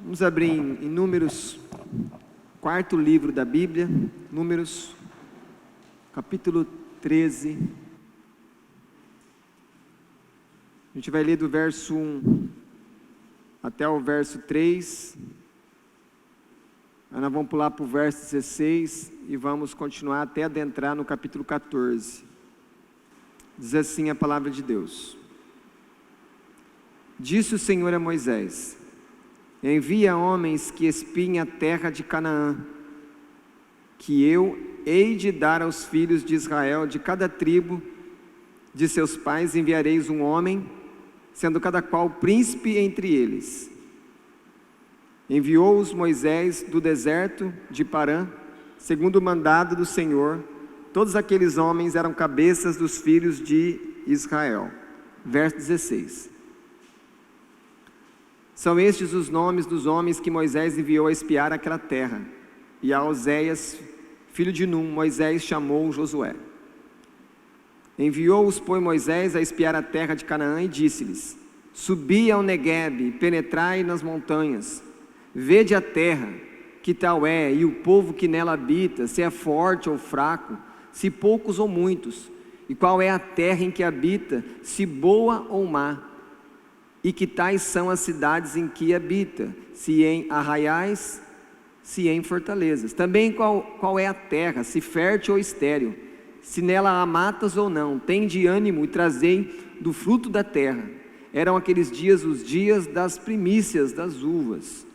Vamos abrir em Números, quarto livro da Bíblia, Números, capítulo 13. A gente vai ler do verso 1 até o verso 3. Aí nós vamos pular para o verso 16 e vamos continuar até adentrar no capítulo 14. Diz assim a palavra de Deus: Disse o Senhor a Moisés: envia homens que espiem a terra de Canaã, que eu hei de dar aos filhos de Israel. De cada tribo de seus pais enviareis um homem, sendo cada qual príncipe entre eles. Enviou-os Moisés do deserto de Parã, segundo o mandado do Senhor. Todos aqueles homens eram cabeças dos filhos de Israel. Verso 16. São estes os nomes dos homens que Moisés enviou a espiar aquela terra. E a Oséias, filho de Num, Moisés chamou Josué. Enviou-os, pois, Moisés a espiar a terra de Canaã e disse-lhes: subi ao Neguebe, penetrai nas montanhas, vede a terra, que tal é, e o povo que nela habita, se é forte ou fraco, se poucos ou muitos, e qual é a terra em que habita, se boa ou má, e que tais são as cidades em que habita, se em arraiais, se em fortalezas. Também qual é a terra, se fértil ou estéril, se nela há matas ou não. Tende ânimo e trazei do fruto da terra. Eram aqueles dias os dias das primícias das uvas.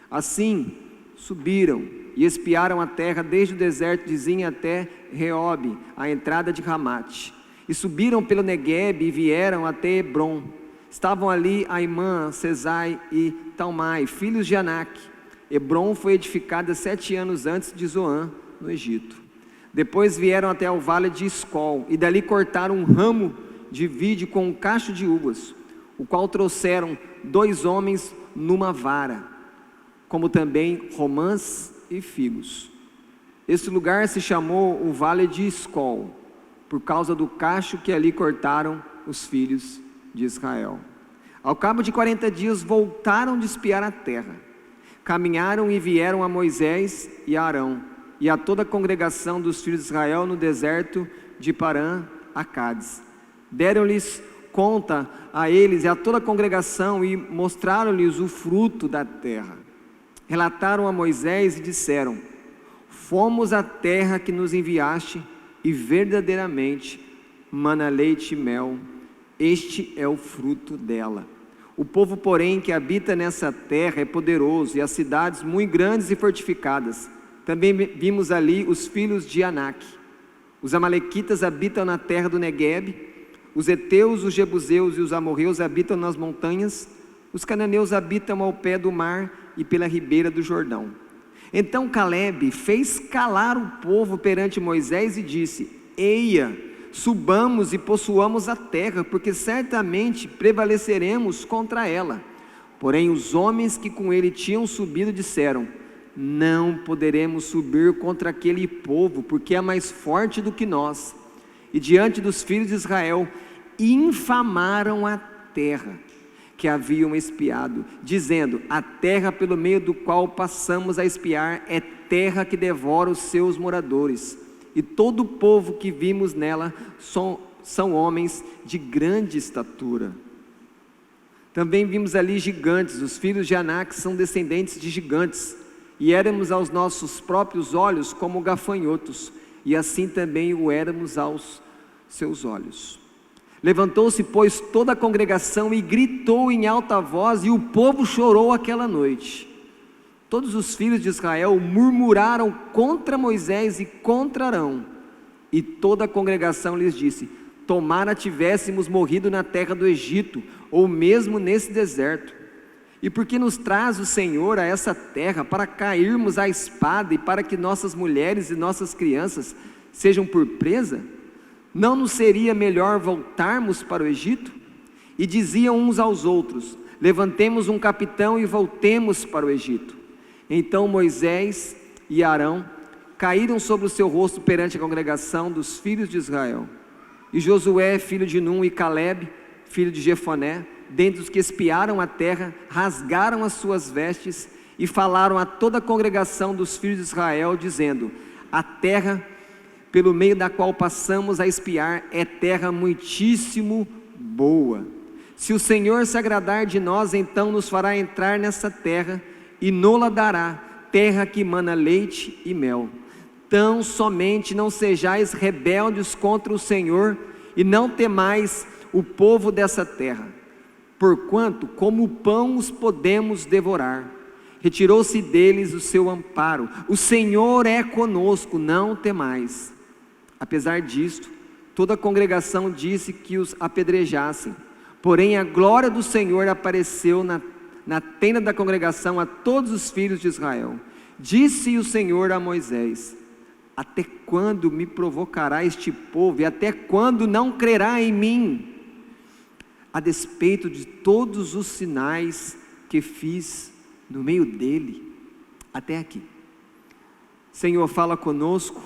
Assim subiram e espiaram a terra desde o deserto de Zin até Reobe, a entrada de Ramate. E subiram pelo Neguebe e vieram até Hebron. Estavam ali Aimã, Sesai e Talmai, filhos de Anak. Hebron foi edificada 7 anos antes de Zoan, no Egito. Depois vieram até o vale de Escol, e dali cortaram um ramo de vide com um cacho de uvas, o qual trouxeram 2 homens numa vara, como também romãs e figos. Esse lugar se chamou o vale de Escol, por causa do cacho que ali cortaram os filhos de Israel. Ao cabo de 40 dias voltaram de espiar a terra. Caminharam e vieram a Moisés e a Arão e a toda a congregação dos filhos de Israel no deserto de Parã, a Cádiz. Deram-lhes conta a eles e a toda a congregação e mostraram-lhes o fruto da terra. Relataram a Moisés e disseram: fomos à terra que nos enviaste, e verdadeiramente mana leite e mel, este é o fruto dela. O povo, porém, que habita nessa terra é poderoso, e as cidades muito grandes e fortificadas. Também vimos ali os filhos de Anak. Os amalequitas habitam na terra do Neguebe, os heteus, os jebuseus e os amorreus habitam nas montanhas, os cananeus habitam ao pé do mar e pela ribeira do Jordão. Então Calebe fez calar o povo perante Moisés e disse: eia, subamos e possuamos a terra, porque certamente prevaleceremos contra ela. Porém os homens que com ele tinham subido disseram: não poderemos subir contra aquele povo, porque é mais forte do que nós. E diante dos filhos de Israel infamaram a terra que haviam espiado, dizendo: a terra pelo meio do qual passamos a espiar é terra que devora os seus moradores, e todo o povo que vimos nela são homens de grande estatura. Também vimos ali gigantes. Os filhos de Anak são descendentes de gigantes, e éramos aos nossos próprios olhos como gafanhotos, e assim também o éramos aos seus olhos. Levantou-se, pois, toda a congregação e gritou em alta voz, e o povo chorou aquela noite. Todos os filhos de Israel murmuraram contra Moisés e contra Arão, e toda a congregação lhes disse: tomara tivéssemos morrido na terra do Egito, ou mesmo nesse deserto. E por que nos traz o Senhor a essa terra, para cairmos à espada, e para que nossas mulheres e nossas crianças sejam por presa? Não nos seria melhor voltarmos para o Egito? E diziam uns aos outros: levantemos um capitão e voltemos para o Egito. Então Moisés e Arão caíram sobre o seu rosto perante a congregação dos filhos de Israel. E Josué, filho de Num, e Calebe, filho de Jefoné, dentre os que espiaram a terra, rasgaram as suas vestes e falaram a toda a congregação dos filhos de Israel, dizendo: a terra pelo meio da qual passamos a espiar é terra muitíssimo boa. Se o Senhor se agradar de nós, então nos fará entrar nessa terra e nola dará, terra que mana leite e mel. Tão somente não sejais rebeldes contra o Senhor e não temais o povo dessa terra, porquanto como pão os podemos devorar. Retirou-se deles o seu amparo. O Senhor é conosco, não temais. Apesar disto, toda a congregação disse que os apedrejassem. Porém a glória do Senhor apareceu na tenda da congregação a todos os filhos de Israel. Disse o Senhor a Moisés: até quando me provocará este povo, e até quando não crerá em mim, a despeito de todos os sinais que fiz no meio dele? Até aqui. Senhor, fala conosco,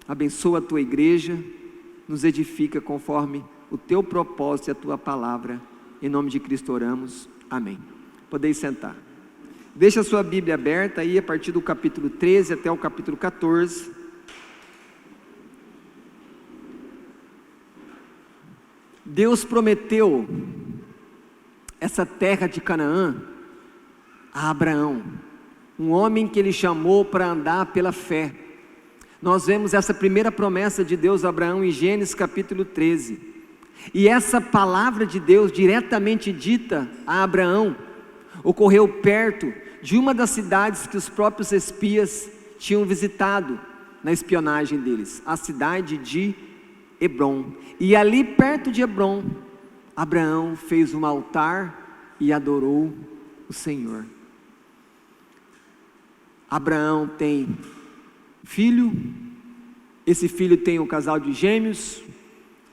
abençoa a tua igreja, nos edifica conforme o teu propósito e a tua palavra. Em nome de Cristo oramos, amém. Podeis sentar. Deixa a sua Bíblia aberta aí a partir do capítulo 13 até o capítulo 14. Deus prometeu essa terra de Canaã a Abraão, um homem que ele chamou para andar pela fé. Nós vemos essa primeira promessa de Deus a Abraão em Gênesis capítulo 13, e essa palavra de Deus diretamente dita a Abraão ocorreu perto de uma das cidades que os próprios espias tinham visitado na espionagem deles, a cidade de Hebrom. E ali perto de Hebrom, Abraão fez um altar e adorou o Senhor. Abraão tem filho, esse filho tem um casal de gêmeos,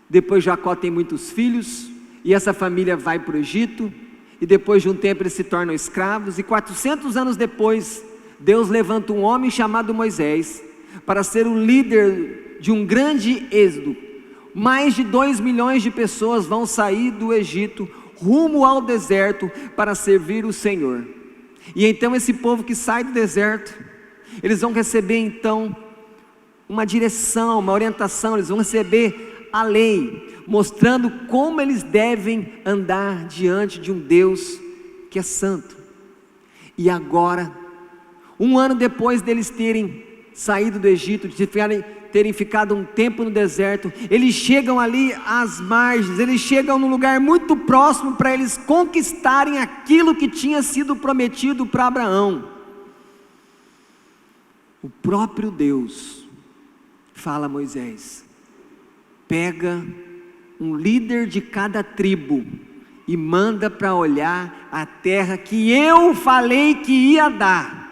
depois Jacó tem muitos filhos, e essa família vai para o Egito, e depois de um tempo eles se tornam escravos, e 400 anos depois, Deus levanta um homem chamado Moisés, para ser o líder de um grande êxodo. Mais de 2 milhões de pessoas vão sair do Egito, rumo ao deserto, para servir o Senhor. E então esse povo que sai do deserto, eles vão receber então uma direção, uma orientação, eles vão receber a lei, mostrando como eles devem andar diante de um Deus que é santo. E agora, um ano depois deles terem saído do Egito, de terem ficado um tempo no deserto, eles chegam ali às margens, eles chegam num lugar muito próximo para eles conquistarem aquilo que tinha sido prometido para Abraão. O próprio Deus fala a Moisés: pega um líder de cada tribo e manda para olhar a terra que eu falei que ia dar.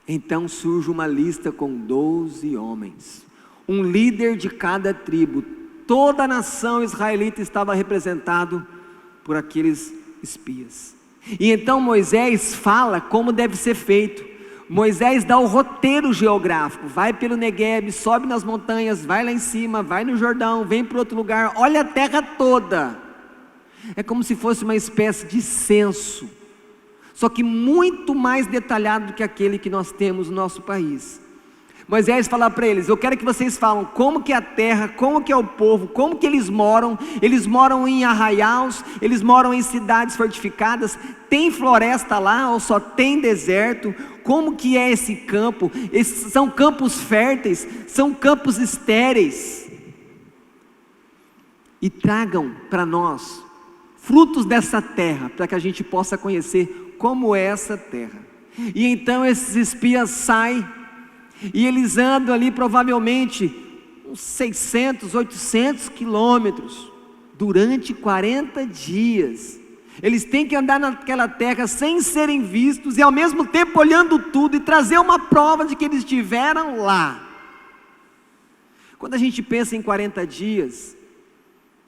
Então surge uma lista com 12 homens, um líder de cada tribo. Toda a nação israelita estava representado por aqueles espias. E então Moisés fala como deve ser feito. Moisés dá o roteiro geográfico: vai pelo Negueb, sobe nas montanhas, vai lá em cima, vai no Jordão, vem para outro lugar, olha a terra toda. É como se fosse uma espécie de censo, só que muito mais detalhado do que aquele que nós temos no nosso país. Moisés fala para eles: eu quero que vocês falem como que é a terra, como que é o povo, como que eles moram em arraiais, eles moram em cidades fortificadas, tem floresta lá ou só tem deserto, como que é esse campo, são campos férteis, são campos estéreis, e tragam para nós frutos dessa terra, para que a gente possa conhecer como é essa terra. E então esses espias saem, e eles andam ali provavelmente uns 600, 800 quilômetros, durante 40 dias, eles têm que andar naquela terra sem serem vistos, e ao mesmo tempo olhando tudo, e trazer uma prova de que eles estiveram lá. Quando a gente pensa em 40 dias,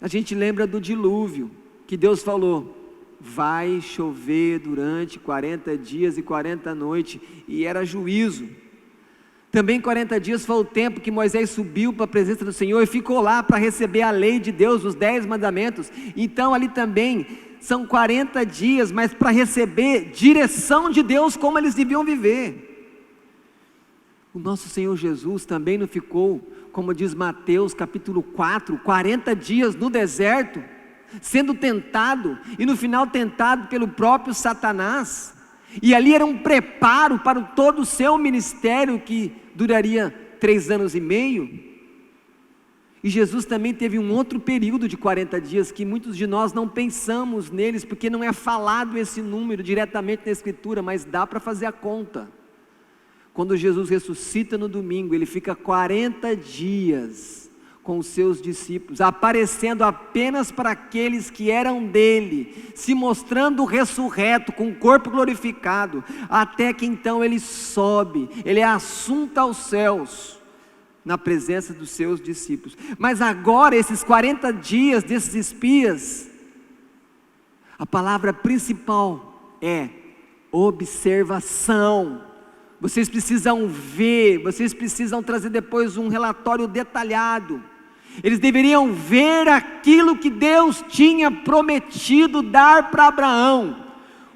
a gente lembra do dilúvio, que Deus falou: vai chover durante 40 dias e 40 noites, e era juízo. Também 40 dias foi o tempo que Moisés subiu para a presença do Senhor e ficou lá para receber a lei de Deus, os 10 mandamentos. Então ali também são 40 dias, mas para receber direção de Deus, como eles deviam viver. O nosso Senhor Jesus também não ficou, como diz Mateus capítulo 4, 40 dias no deserto, sendo tentado, e no final tentado pelo próprio Satanás. E ali era um preparo para todo o seu ministério, que duraria 3 anos e meio. E Jesus também teve um outro período de 40 dias, que muitos de nós não pensamos neles, porque não é falado esse número diretamente na Escritura, mas dá para fazer a conta. Quando Jesus ressuscita no domingo, ele fica 40 dias com os seus discípulos, aparecendo apenas para aqueles que eram dele, se mostrando ressurreto, com o corpo glorificado, até que então ele sobe, ele é assunto aos céus, na presença dos seus discípulos. Mas agora, esses 40 dias desses espias, a palavra principal é observação. Vocês precisam ver, vocês precisam trazer depois um relatório detalhado. Eles deveriam ver aquilo que Deus tinha prometido dar para Abraão,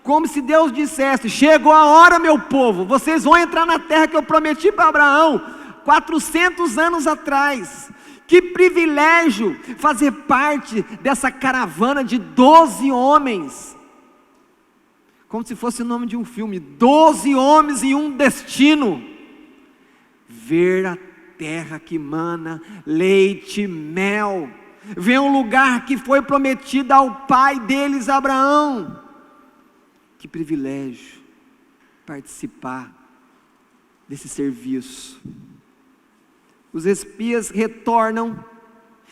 como se Deus dissesse: chegou a hora, meu povo, vocês vão entrar na terra que eu prometi para Abraão, 400 anos atrás. Que privilégio fazer parte dessa caravana de 12 homens, como se fosse o nome de um filme, 12 homens e um destino, ver a terra que mana leite e mel, ver um lugar que foi prometido ao pai deles, Abraão. Que privilégio participar desse serviço. Os espias retornam,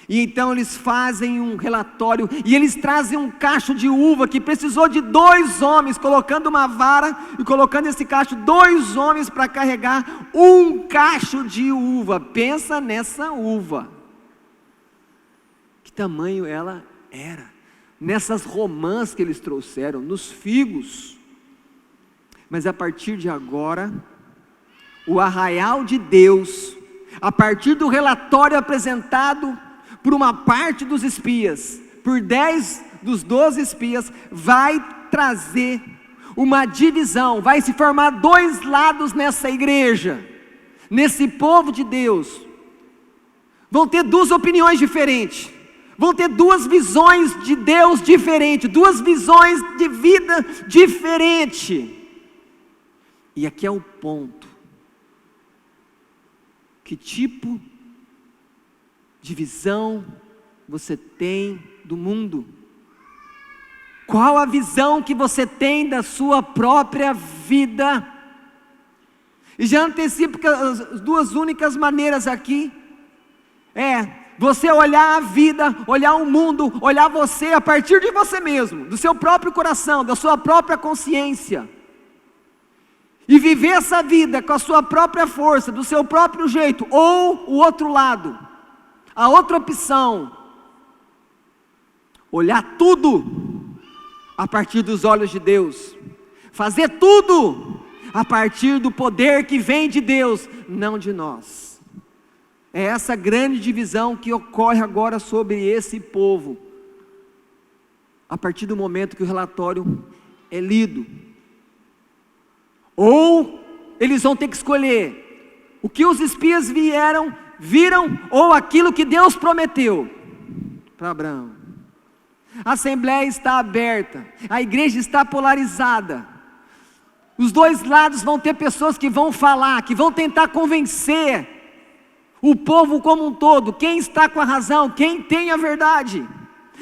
e então eles fazem um relatório, e eles trazem um cacho de uva, que precisou de 2 homens, colocando uma vara, e colocando esse cacho, 2 homens para carregar um cacho de uva. Pensa nessa uva, que tamanho ela era, nessas romãs que eles trouxeram, nos figos. Mas a partir de agora, o arraial de Deus, a partir do relatório apresentado por uma parte dos espias, por 10 dos 12 espias, vai trazer uma divisão, vai se formar 2 lados nessa igreja, nesse povo de Deus. Vão ter 2 opiniões diferentes, vão ter 2 visões de Deus diferentes, 2 visões de vida diferentes. E aqui é o ponto: que tipo de visão você tem do mundo? Qual a visão que você tem da sua própria vida? E já antecipo que as 2 únicas maneiras aqui é você olhar a vida, olhar o mundo, olhar você a partir de você mesmo, do seu próprio coração, da sua própria consciência, e viver essa vida com a sua própria força, do seu próprio jeito. Ou o outro lado, a outra opção, olhar tudo a partir dos olhos de Deus, fazer tudo a partir do poder que vem de Deus, não de nós. É essa grande divisão que ocorre agora sobre esse povo, a partir do momento que o relatório é lido. Ou eles vão ter que escolher o que os espias viram, ou aquilo que Deus prometeu para Abraão. A assembleia está aberta, a igreja está polarizada. Os 2 lados vão ter pessoas que vão falar, que vão tentar convencer o povo como um todo, quem está com a razão, quem tem a verdade.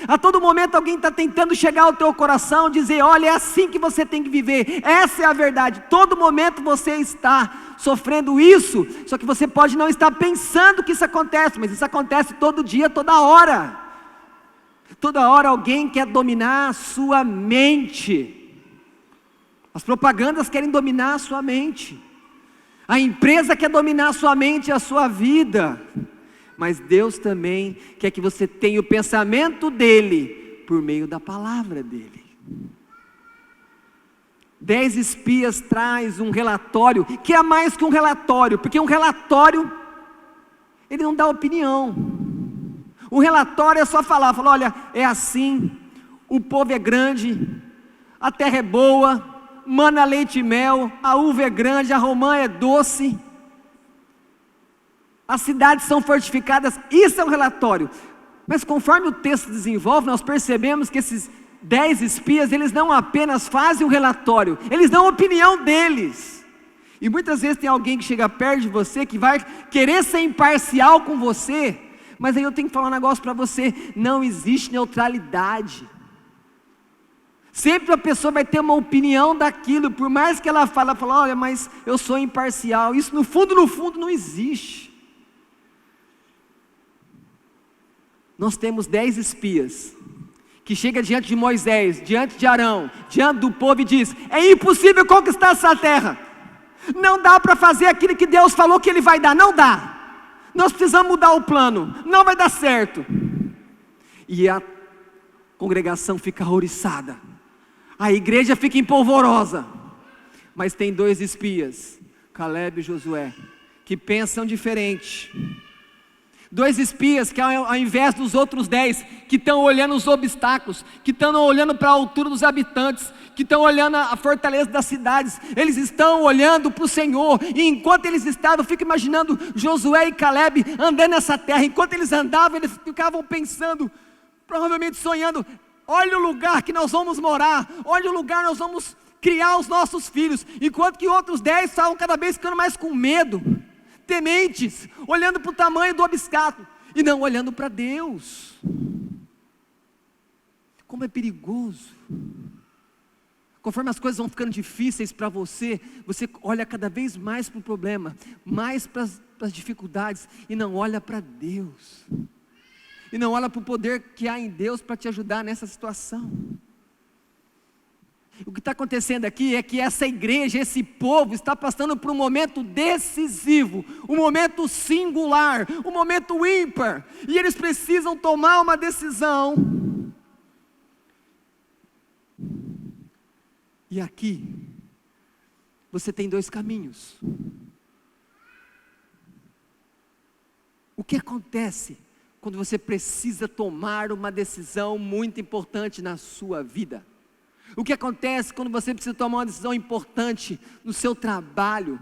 A todo momento alguém está tentando chegar ao teu coração, dizer: olha, é assim que você tem que viver, essa é a verdade. Todo momento você está sofrendo isso, só que você pode não estar pensando que isso acontece, mas isso acontece todo dia, toda hora. Toda hora alguém quer dominar a sua mente. As propagandas querem dominar a sua mente, a empresa quer dominar a sua mente e a sua vida. Mas Deus também quer que você tenha o pensamento dEle por meio da palavra dEle. 10 espias traz um relatório, que é mais que um relatório, porque um relatório, ele não dá opinião. Um relatório é só falar, olha, é assim, o povo é grande, a terra é boa, mana leite e mel, a uva é grande, a romã é doce, as cidades são fortificadas, isso é um relatório. Mas conforme o texto desenvolve, nós percebemos que esses 10 espias, eles não apenas fazem um relatório, eles dão a opinião deles. E muitas vezes tem alguém que chega perto de você, que vai querer ser imparcial com você, mas aí eu tenho que falar um negócio para você: não existe neutralidade. Sempre a pessoa vai ter uma opinião daquilo, por mais que ela fale, olha, mas eu sou imparcial. Isso no fundo não existe. Nós temos 10 espias, que chega diante de Moisés, diante de Arão, diante do povo e diz: é impossível conquistar essa terra, não dá para fazer aquilo que Deus falou que Ele vai dar, não dá, nós precisamos mudar o plano, não vai dar certo. E a congregação fica ouriçada, a igreja fica empolvorosa, mas tem 2 espias, Caleb e Josué, que pensam diferente. 2 espias que ao invés dos outros 10, que estão olhando os obstáculos, que estão olhando para a altura dos habitantes, que estão olhando a fortaleza das cidades, eles estão olhando para o Senhor. E enquanto eles estavam, eu fico imaginando Josué e Caleb andando nessa terra. Enquanto eles andavam, eles ficavam pensando, provavelmente sonhando: olha o lugar que nós vamos morar, olha o lugar que nós vamos criar os nossos filhos. Enquanto que outros 10 estavam cada vez ficando mais com medo, tementes, olhando para o tamanho do obstáculo e não olhando para Deus. Como é perigoso. Conforme as coisas vão ficando difíceis para você, você olha cada vez mais para o problema, mais para as dificuldades, e não olha para Deus, e não olha para o poder que há em Deus para te ajudar nessa situação. O que está acontecendo aqui é que essa igreja, esse povo está passando por um momento decisivo, um momento singular, um momento ímpar, e eles precisam tomar uma decisão. E aqui, você tem 2 caminhos. O que acontece quando você precisa tomar uma decisão muito importante na sua vida? O que acontece quando você precisa tomar uma decisão importante no seu trabalho,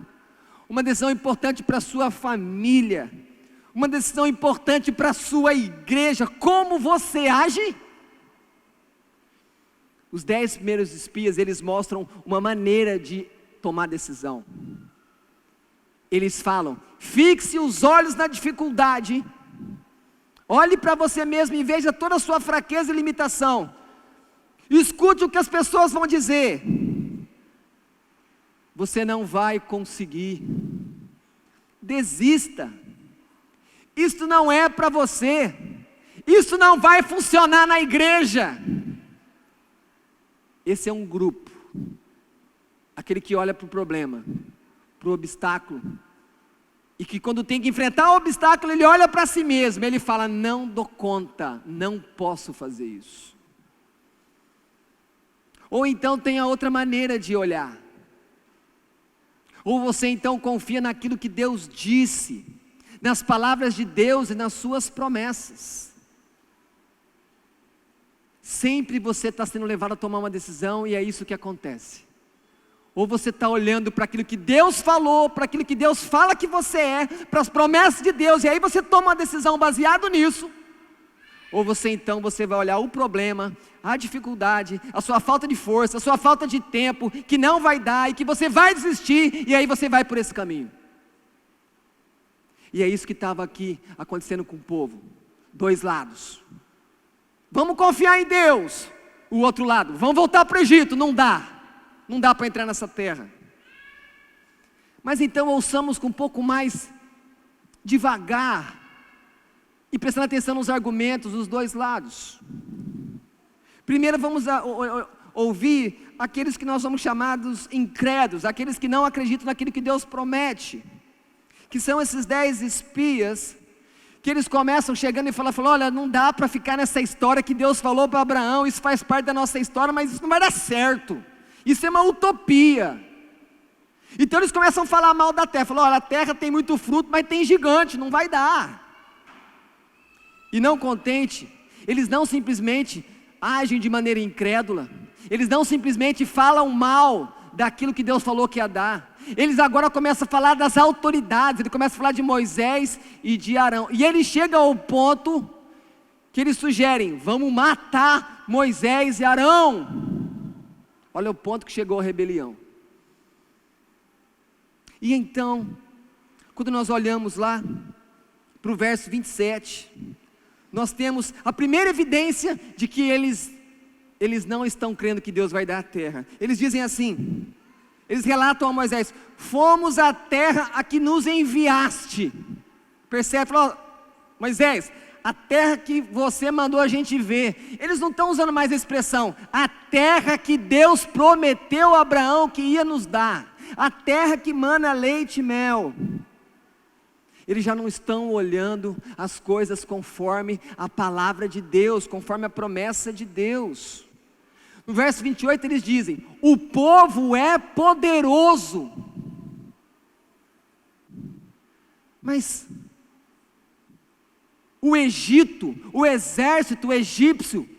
uma decisão importante para a sua família, uma decisão importante para a sua igreja? Como você age? Os 10 primeiros espias, eles mostram uma maneira de tomar decisão. Eles falam: fixe os olhos na dificuldade, olhe para você mesmo e veja toda a sua fraqueza e limitação. Escute o que as pessoas vão dizer. Você não vai conseguir. Desista. Isso não é para você. Isso não vai funcionar na igreja. Esse é um grupo, aquele que olha para o problema, para o obstáculo, e que quando tem que enfrentar o obstáculo, ele olha para si mesmo, ele fala: não dou conta, não posso fazer isso. Ou então tem a outra maneira de olhar. Ou você então confia naquilo que Deus disse, nas palavras de Deus e nas suas promessas. Sempre você está sendo levado a tomar uma decisão, e é isso que acontece. Ou você está olhando para aquilo que Deus falou, para aquilo que Deus fala que você é, para as promessas de Deus, e aí você toma uma decisão baseado nisso. Ou você vai olhar o problema, a dificuldade, a sua falta de força, a sua falta de tempo, que não vai dar e que você vai desistir, e aí você vai por esse caminho. E é isso que estava aqui acontecendo com o povo. 2 lados. Vamos confiar em Deus. O outro lado, vamos voltar para o Egito. Não dá para entrar nessa terra. Mas então ouçamos com um pouco mais devagar e prestando atenção nos argumentos dos 2 lados. Primeiro vamos ouvir aqueles que nós vamos chamados incrédulos, aqueles que não acreditam naquilo que Deus promete, que são esses 10 espias, que eles começam chegando e falando: olha, não dá para ficar nessa história que Deus falou para Abraão, isso faz parte da nossa história, mas isso não vai dar certo. Isso é uma utopia. Então eles começam a falar mal da terra, falam, olha, a terra tem muito fruto, mas tem gigante, não vai dar. E não contente, eles não simplesmente agem de maneira incrédula, eles não simplesmente falam mal daquilo que Deus falou que ia dar, eles agora começam a falar das autoridades, eles começam a falar de Moisés e de Arão, e eles chegam ao ponto que eles sugerem, vamos matar Moisés e Arão. Olha o ponto que chegou a rebelião. E então, quando nós olhamos lá para o verso 27, nós temos a primeira evidência de que eles não estão crendo que Deus vai dar a terra. Eles dizem assim, eles relatam a Moisés, fomos à terra a que nos enviaste. Percebe? Falou, Moisés, a terra que você mandou a gente ver. Eles não estão usando mais a expressão, a terra que Deus prometeu a Abraão que ia nos dar. A terra que mana leite e mel. Eles já não estão olhando as coisas conforme a palavra de Deus, conforme a promessa de Deus. No verso 28 eles dizem, o povo é poderoso. Mas o Egito, o exército egípcio,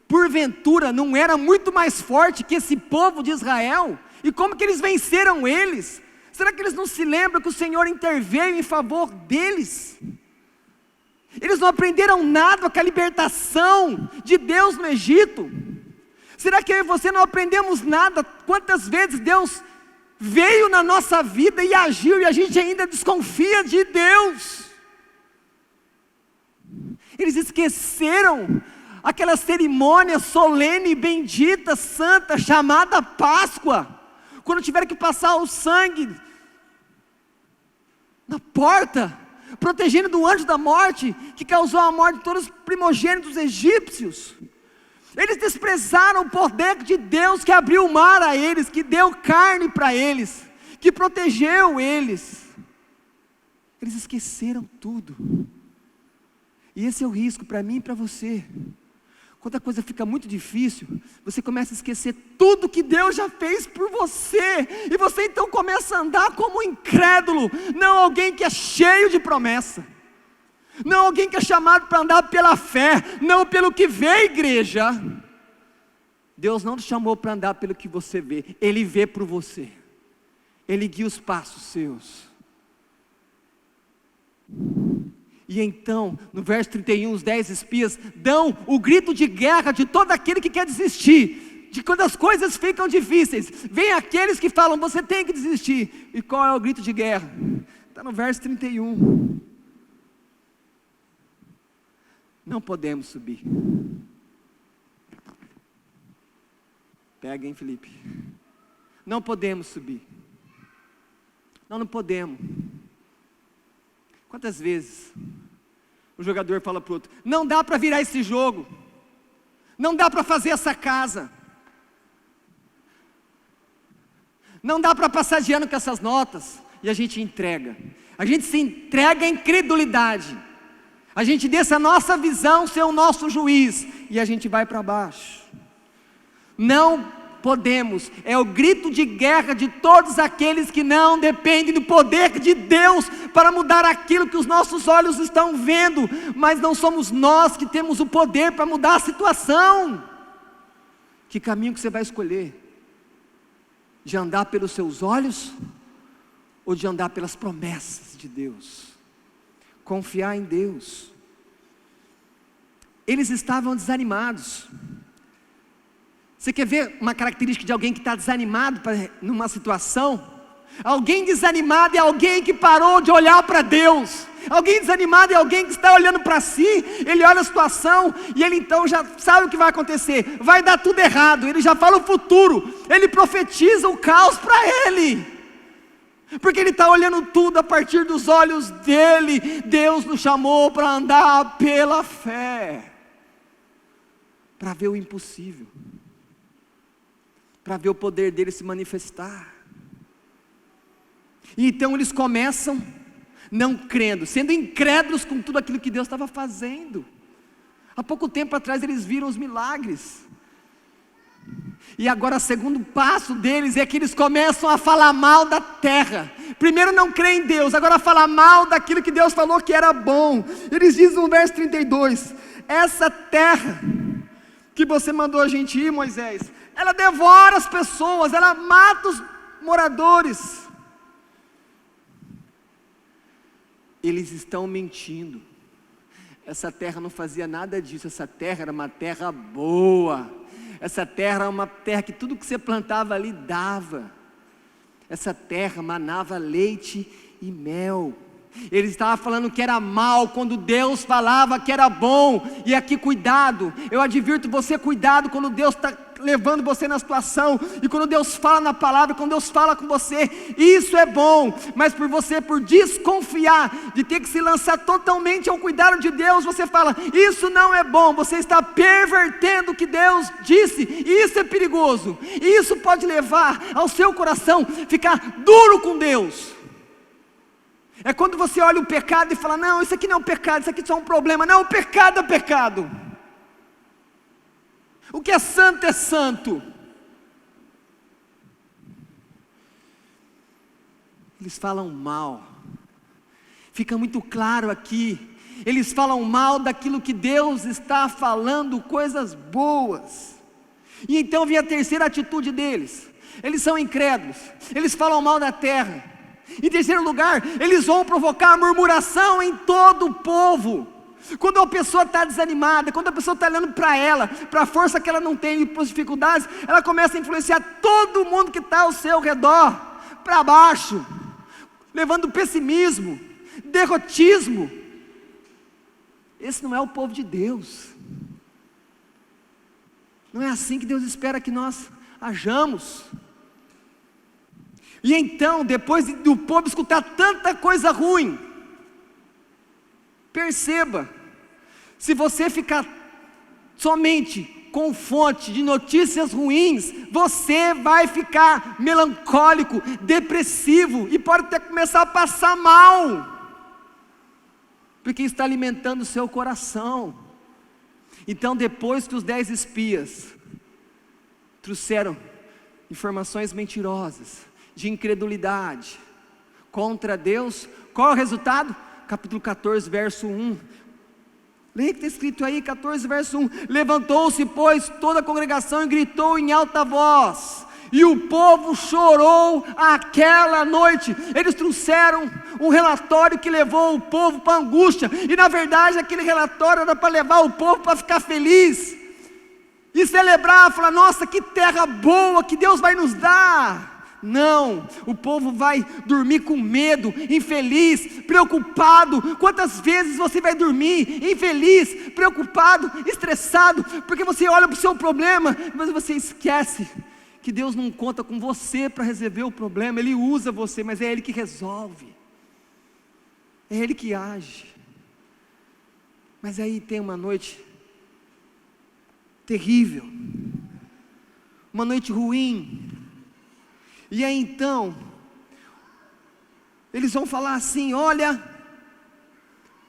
porventura não era muito mais forte que esse povo de Israel? E como que eles venceram eles? Será que eles não se lembram que o Senhor interveio em favor deles? Eles não aprenderam nada com a libertação de Deus no Egito? Será que eu e você não aprendemos nada? Quantas vezes Deus veio na nossa vida e agiu e a gente ainda desconfia de Deus? Eles esqueceram aquela cerimônia solene, bendita, santa, chamada Páscoa. Quando tiveram que passar o sangue na porta, protegendo do anjo da morte, que causou a morte de todos os primogênitos egípcios. Eles desprezaram o poder de Deus que abriu o mar a eles, que deu carne para eles, que protegeu eles. Eles esqueceram tudo. E esse é o risco para mim e para você. Quando a coisa fica muito difícil, você começa a esquecer tudo que Deus já fez por você, e você então começa a andar como um incrédulo, não alguém que é cheio de promessa, não alguém que é chamado para andar pela fé, não pelo que vê, igreja. Deus não te chamou para andar pelo que você vê, Ele vê por você, Ele guia os passos seus. E então, no verso 31, os 10 espias dão o grito de guerra de todo aquele que quer desistir. De quando as coisas ficam difíceis, vem aqueles que falam, você tem que desistir. E qual é o grito de guerra? Está no verso 31. Não podemos subir. Pega, hein, Felipe? Não podemos subir. Não podemos. Quantas vezes o jogador fala para o outro, não dá para virar esse jogo, não dá para fazer essa casa, não dá para passar de ano com essas notas, e a gente entrega, a gente se entrega à incredulidade, a gente deixa a nossa visão ser o nosso juiz, e a gente vai para baixo. Não podemos, é o grito de guerra de todos aqueles que não dependem do poder de Deus para mudar aquilo que os nossos olhos estão vendo, mas não somos nós que temos o poder para mudar a situação. Que caminho que você vai escolher? De andar pelos seus olhos ou de andar pelas promessas de Deus? Confiar em Deus. Eles estavam desanimados. Você quer ver uma característica de alguém que está desanimado numa situação? Alguém desanimado é alguém que parou de olhar para Deus. Alguém desanimado é alguém que está olhando para si. Ele olha a situação e ele então já sabe o que vai acontecer. Vai dar tudo errado, ele já fala o futuro. Ele profetiza o caos para ele, porque ele está olhando tudo a partir dos olhos dele. Deus nos chamou para andar pela fé, para ver o impossível, para ver o poder dele se manifestar. E então eles começam não crendo, sendo incrédulos com tudo aquilo que Deus estava fazendo. Há pouco tempo atrás eles viram os milagres, E agora o segundo passo deles é que eles começam a falar mal da terra. Primeiro não creem em Deus, agora falar mal daquilo que Deus falou que era bom. Eles dizem no verso 32, essa terra que você mandou a gente ir, Moisés, ela devora as pessoas, ela mata os moradores. Eles estão mentindo. Essa terra não fazia nada disso, essa terra era uma terra boa. Essa terra era uma terra que tudo que você plantava ali dava. Essa terra manava leite e mel. Eles estavam falando que era mal, quando Deus falava que era bom. E aqui cuidado, eu advirto você, cuidado quando Deus está levando você na situação, e quando Deus fala na palavra, quando Deus fala com você, isso é bom, mas por você, por desconfiar, de ter que se lançar totalmente ao cuidado de Deus, você fala, isso não é bom, você está pervertendo o que Deus disse, e isso é perigoso, e isso pode levar ao seu coração ficar duro com Deus. É quando você olha o pecado e fala, não, isso aqui não é um pecado, isso aqui só é um problema. Não, o pecado é pecado. O que é santo é santo. Eles falam mal. Fica muito claro aqui. Eles falam mal daquilo que Deus está falando, coisas boas. E então vem a terceira atitude deles. Eles são incrédulos. Eles falam mal da terra. Em terceiro lugar, eles vão provocar murmuração em todo o povo. Quando a pessoa está desanimada, quando a pessoa está olhando para ela, para a força que ela não tem e para as dificuldades, ela começa a influenciar todo mundo que está ao seu redor, para baixo, levando pessimismo, derrotismo. Esse não é o povo de Deus. Não é assim que Deus espera que nós hajamos. E então, depois do povo escutar tanta coisa ruim, perceba, se você ficar somente com fonte de notícias ruins, você vai ficar melancólico, depressivo, e pode até começar a passar mal, porque está alimentando o seu coração. Então, depois que os 10 espias trouxeram informações mentirosas, de incredulidade contra Deus, qual é o resultado? Capítulo 14, verso 1. Leia que está escrito aí, 14, verso 1. Levantou-se, pois, toda a congregação e gritou em alta voz, e o povo chorou aquela noite. Eles trouxeram um relatório que levou o povo para a angústia, e na verdade aquele relatório era para levar o povo para ficar feliz, e celebrar, falar, nossa, que terra boa que Deus vai nos dar. Não, o povo vai dormir com medo, infeliz, preocupado. Quantas vezes você vai dormir infeliz, preocupado, estressado, porque você olha para o seu problema, mas você esquece que Deus não conta com você para resolver o problema. Ele usa você, mas é Ele que resolve, é Ele que age. Mas aí tem uma noite terrível, uma noite ruim. E aí então, eles vão falar assim, olha,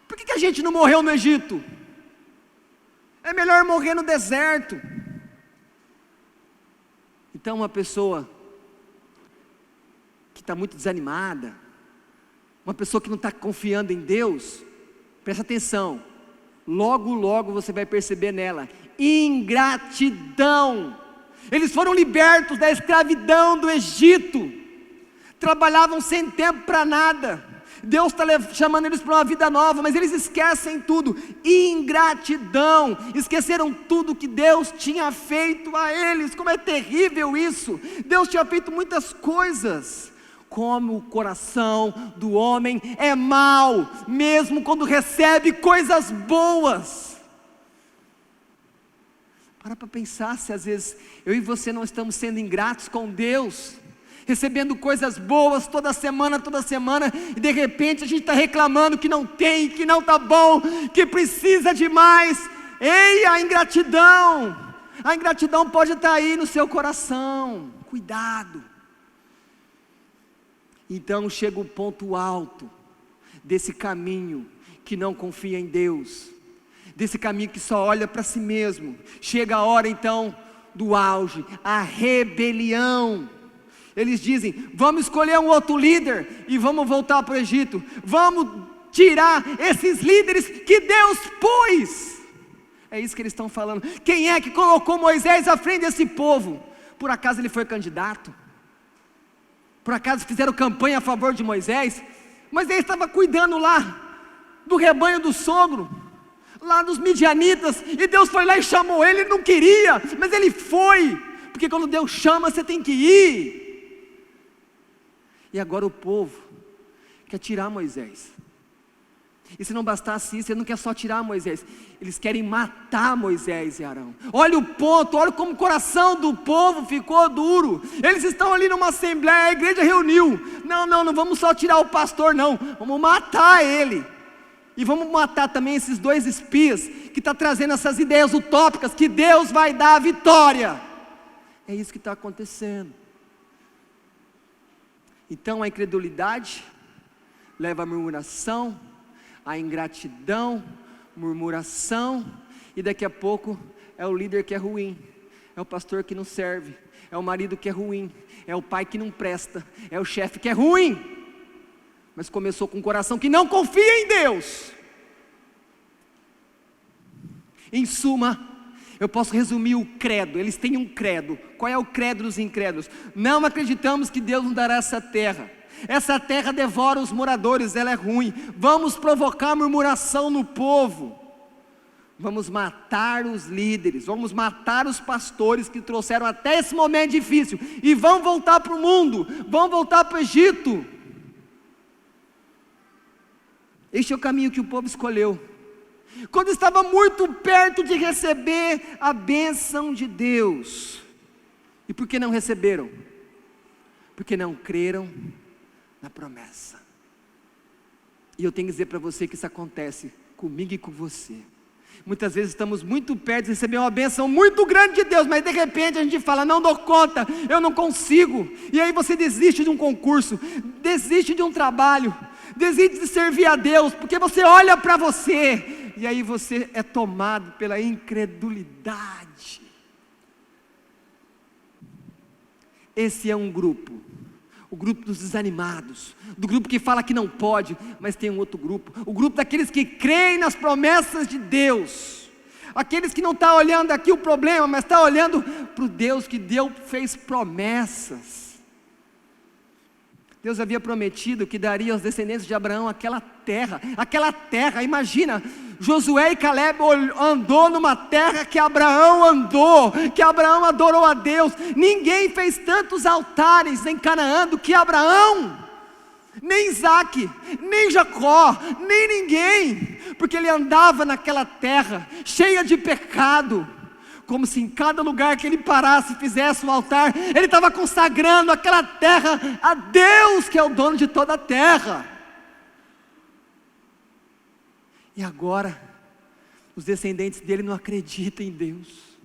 por que a gente não morreu no Egito? É melhor morrer no deserto. Então uma pessoa que está muito desanimada, uma pessoa que não está confiando em Deus, presta atenção, logo logo você vai perceber nela, ingratidão. Eles foram libertos da escravidão do Egito, trabalhavam sem tempo para nada. Deus está chamando eles para uma vida nova, mas eles esquecem tudo. Ingratidão, esqueceram tudo que Deus tinha feito a eles. Como é terrível isso! Deus tinha feito muitas coisas. Como o coração do homem é mau, mesmo quando recebe coisas boas. Para pensar se às vezes eu e você não estamos sendo ingratos com Deus, recebendo coisas boas toda semana, e de repente a gente está reclamando que não tem, que não está bom, que precisa de mais. Ei, a ingratidão pode estar aí no seu coração, cuidado. Então chega o ponto alto desse caminho que não confia em Deus, desse caminho que só olha para si mesmo. Chega a hora então do auge, a rebelião. Eles dizem: vamos escolher um outro líder e vamos voltar para o Egito. Vamos tirar esses líderes que Deus pôs. É isso que eles estão falando. Quem é que colocou Moisés à frente desse povo? Por acaso ele foi candidato? Por acaso fizeram campanha a favor de Moisés? Moisés estava cuidando lá do rebanho do sogro, lá dos midianitas, e Deus foi lá e chamou ele. Ele não queria, mas ele foi, porque quando Deus chama, você tem que ir. E agora o povo quer tirar Moisés. E se não bastasse isso, ele não quer só tirar Moisés, eles querem matar Moisés e Arão. Olha o ponto, olha como o coração do povo ficou duro. Eles estão ali numa assembleia, a igreja reuniu: não vamos só tirar o pastor não, vamos matar ele. E vamos matar também esses 2 espias, que estão trazendo essas ideias utópicas, que Deus vai dar a vitória. É isso que está acontecendo. Então a incredulidade leva à murmuração, a ingratidão, murmuração, e daqui a pouco é o líder que é ruim, é o pastor que não serve, é o marido que é ruim, é o pai que não presta, é o chefe que é ruim, mas começou com um coração que não confia em Deus. Em suma, eu posso resumir o credo. Eles têm um credo. Qual é o credo dos incrédulos? Não acreditamos que Deus nos dará essa terra. Essa terra devora os moradores, ela é ruim. Vamos provocar murmuração no povo. Vamos matar os líderes, vamos matar os pastores que trouxeram até esse momento difícil, e vão voltar para o mundo, vão voltar para o Egito. Este é o caminho que o povo escolheu, quando estava muito perto de receber a bênção de Deus. E por que não receberam? Porque não creram na promessa. E eu tenho que dizer para você que isso acontece comigo e com você. Muitas vezes estamos muito perto de receber uma bênção muito grande de Deus, mas de repente a gente fala: não dou conta, eu não consigo. E aí você desiste de um concurso, desiste de um trabalho, desiste de servir a Deus, porque você olha para você, e aí você é tomado pela incredulidade. Esse é um grupo, o grupo dos desanimados, do grupo que fala que não pode, mas tem um outro grupo, o grupo daqueles que creem nas promessas de Deus, aqueles que não estão olhando aqui o problema, mas estão olhando para o Deus que fez promessas. Deus havia prometido que daria aos descendentes de Abraão aquela terra, imagina, Josué e Caleb andou numa terra que Abraão andou, que Abraão adorou a Deus. Ninguém fez tantos altares em Canaã do que Abraão, nem Isaac, nem Jacó, nem ninguém, porque ele andava naquela terra cheia de pecado, como se em cada lugar que ele parasse e fizesse um altar, ele estava consagrando aquela terra a Deus, que é o dono de toda a terra. E agora, os descendentes dele não acreditam em Deus.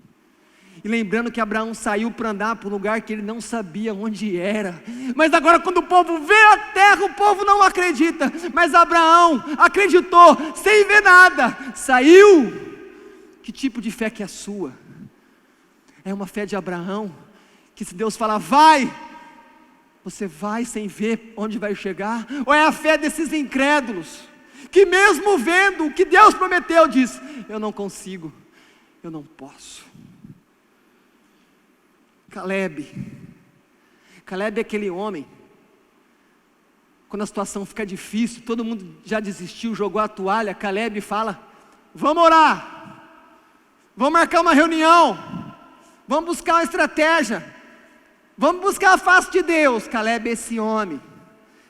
E lembrando que Abraão saiu para andar para um lugar que ele não sabia onde era. Mas agora, quando o povo vê a terra, o povo não acredita. Mas Abraão acreditou, sem ver nada, saiu. Que tipo de fé que é a sua? É uma fé de Abraão, que se Deus falar vai, você vai sem ver onde vai chegar? Ou é a fé desses incrédulos, que mesmo vendo o que Deus prometeu, diz: eu não consigo, eu não posso. Caleb é aquele homem, quando a situação fica difícil, todo mundo já desistiu, jogou a toalha, Caleb fala: vamos orar, vamos marcar uma reunião, vamos buscar uma estratégia, vamos buscar a face de Deus. Caleb é esse homem.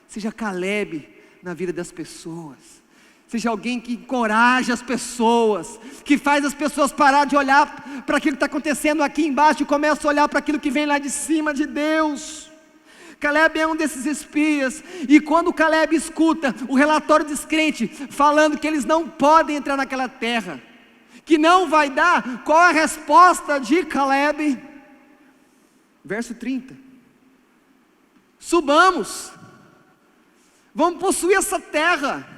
Seja Caleb na vida das pessoas, seja alguém que encoraja as pessoas, que faz as pessoas parar de olhar para aquilo que está acontecendo aqui embaixo e começa a olhar para aquilo que vem lá de cima de Deus. Caleb é um desses espias, e quando Caleb escuta o relatório descrente, falando que eles não podem entrar naquela terra, que não vai dar, qual a resposta de Caleb? Verso 30, subamos, vamos possuir essa terra.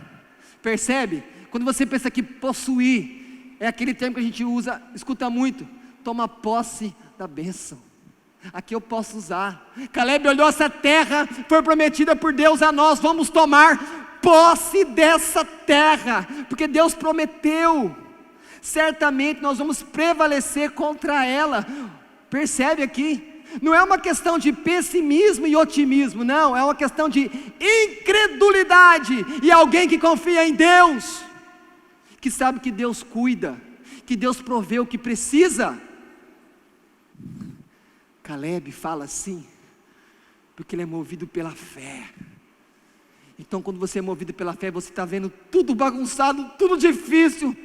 Percebe? Quando você pensa que possuir, é aquele termo que a gente usa, escuta muito, toma posse da bênção, aqui eu posso usar. Caleb olhou, essa terra foi prometida por Deus a nós, vamos tomar posse dessa terra, porque Deus prometeu, certamente nós vamos prevalecer contra ela. Percebe aqui? Não é uma questão de pessimismo e otimismo, não, é uma questão de incredulidade, e alguém que confia em Deus, que sabe que Deus cuida, que Deus provê o que precisa. Caleb fala assim, porque ele é movido pela fé. Então quando você é movido pela fé, você está vendo tudo bagunçado, tudo difícil,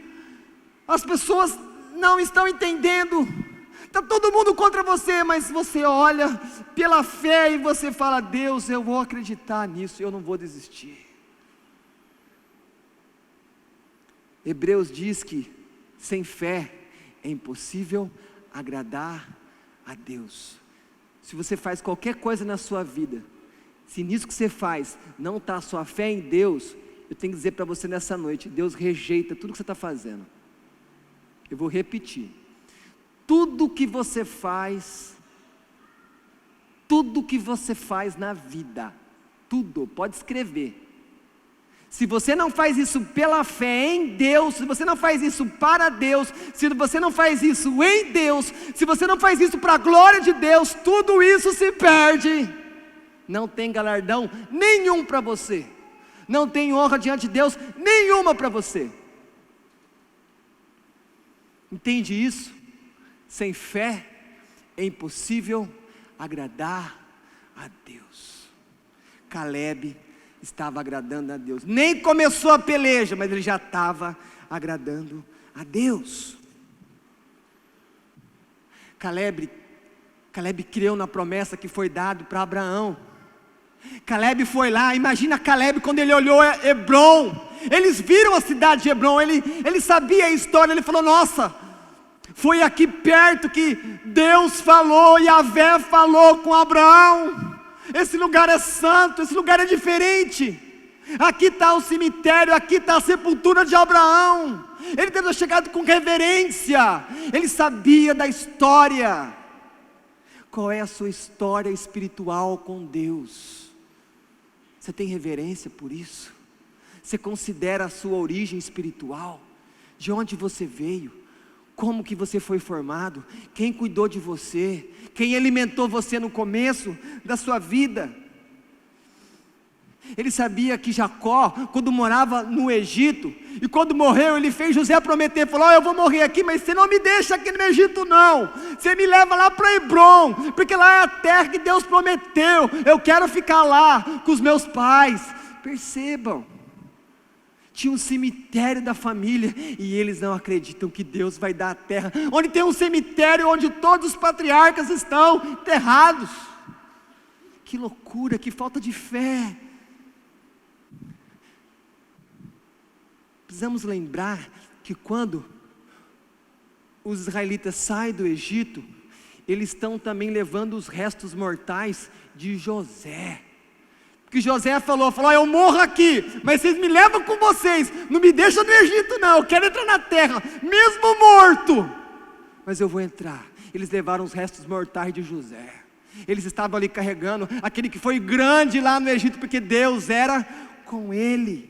as pessoas não estão entendendo, está todo mundo contra você, mas você olha pela fé e você fala: Deus, eu vou acreditar nisso, eu não vou desistir. Hebreus diz que sem fé é impossível agradar a Deus. Se você faz qualquer coisa na sua vida, se nisso que você faz não está a sua fé em Deus, eu tenho que dizer para você nessa noite: Deus rejeita tudo que você está fazendo. Eu vou repetir: tudo que você faz na vida, tudo, pode escrever. Se você não faz isso pela fé em Deus, se você não faz isso para Deus, se você não faz isso em Deus, se você não faz isso para a glória de Deus, tudo isso se perde. Não tem galardão nenhum para você, não tem honra diante de Deus nenhuma para você. Entende isso? Sem fé é impossível agradar a Deus. Caleb estava agradando a Deus, nem começou a peleja, mas ele já estava agradando a Deus. Caleb creu na promessa que foi dada para Abraão. Caleb foi lá, imagina Caleb quando ele olhou Hebrom, eles viram a cidade de Hebrom, ele sabia a história, ele falou: nossa, foi aqui perto que Deus falou, Yahvé falou com Abraão, esse lugar é santo, esse lugar é diferente, aqui está o cemitério, aqui está a sepultura de Abraão. Ele deve ter chegado com reverência, ele sabia da história. Qual é a sua história espiritual com Deus? Você tem reverência por isso? Você considera a sua origem espiritual? De onde você veio? Como que você foi formado? Quem cuidou de você? Quem alimentou você no começo da sua vida? Ele sabia que Jacó, quando morava no Egito, e quando morreu, ele fez José prometer, falou: eu vou morrer aqui, mas você não me deixa aqui no Egito não, você me leva lá para Hebrom, porque lá é a terra que Deus prometeu, eu quero ficar lá com os meus pais. Percebam, tinha um cemitério da família, e eles não acreditam que Deus vai dar a terra, onde tem um cemitério onde todos os patriarcas estão enterrados. Que loucura, que falta de fé. Precisamos lembrar que quando os israelitas saem do Egito, eles estão também levando os restos mortais de José. Porque José falou: eu morro aqui, mas vocês me levam com vocês, não me deixam no Egito não, eu quero entrar na terra, mesmo morto, mas eu vou entrar. Eles levaram os restos mortais de José, eles estavam ali carregando aquele que foi grande lá no Egito, porque Deus era com ele.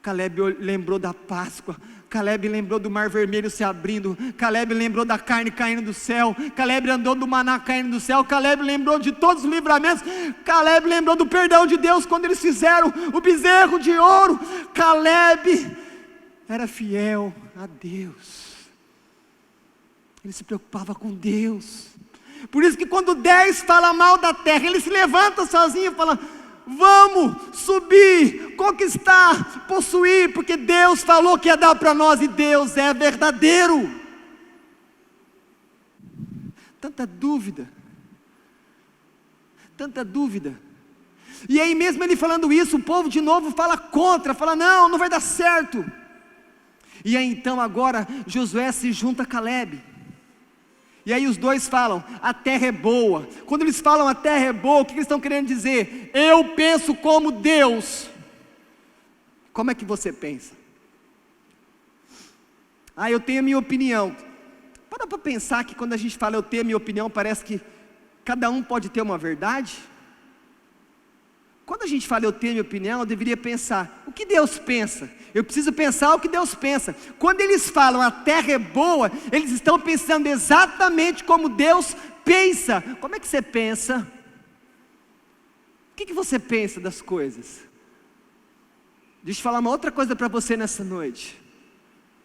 Caleb lembrou da Páscoa, Caleb lembrou do mar vermelho se abrindo, Caleb lembrou da carne caindo do céu, Caleb lembrou do maná caindo do céu, Caleb lembrou de todos os livramentos, Caleb lembrou do perdão de Deus quando eles fizeram o bezerro de ouro. Caleb era fiel a Deus, ele se preocupava com Deus. Por isso que quando 10 fala mal da terra, ele se levanta sozinho e fala: vamos subir, conquistar, possuir, porque Deus falou que ia dar para nós, e Deus é verdadeiro. Tanta dúvida, e aí mesmo ele falando isso, o povo de novo fala contra, fala: não vai dar certo. E aí então agora Josué se junta a Caleb, e aí os dois falam: a terra é boa. Quando eles falam a terra é boa, o que eles estão querendo dizer? Eu penso como Deus. Como é que você pensa? Eu tenho a minha opinião. Para pensar que quando a gente fala eu tenho a minha opinião, parece que cada um pode ter uma verdade. Quando a gente fala eu tenho a minha opinião, eu deveria pensar, o que Deus pensa? Eu preciso pensar o que Deus pensa. Quando eles falam a terra é boa, eles estão pensando exatamente como Deus pensa. Como é que você pensa? O que você pensa das coisas? Deixa eu falar uma outra coisa para você nessa noite.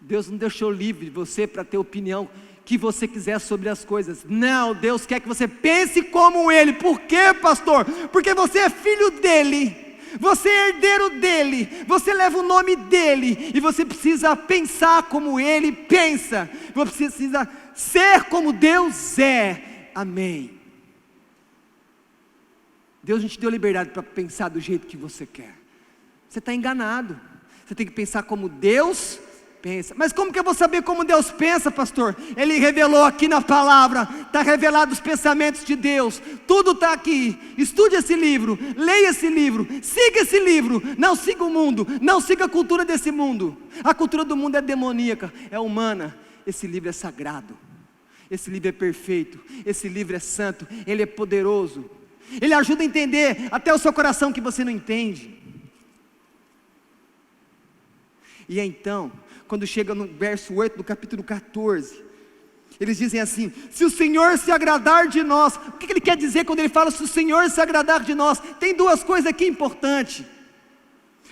Deus não deixou livre de você para ter opinião que você quiser sobre as coisas. Não, Deus quer que você pense como Ele. Por quê, pastor? Porque você é filho dEle, você é herdeiro dEle, você leva o nome dEle, e você precisa pensar como Ele pensa, você precisa ser como Deus é. Amém. Deus não te deu liberdade para pensar do jeito que você quer. Você está enganado. Você tem que pensar como Deus pensa. Mas como que eu vou saber como Deus pensa, pastor? Ele revelou aqui na palavra, está revelado os pensamentos de Deus, tudo está aqui. Estude esse livro, leia esse livro, siga esse livro, não siga o mundo, não siga a cultura desse mundo. A cultura do mundo é demoníaca, é humana. Esse livro é sagrado, esse livro é perfeito, esse livro é santo, ele é poderoso, ele ajuda a entender até o seu coração que você não entende. E então, quando chega no verso 8 do capítulo 14, eles dizem assim: se o Senhor se agradar de nós. O que ele quer dizer quando ele fala se o Senhor se agradar de nós? Tem duas coisas aqui importantes.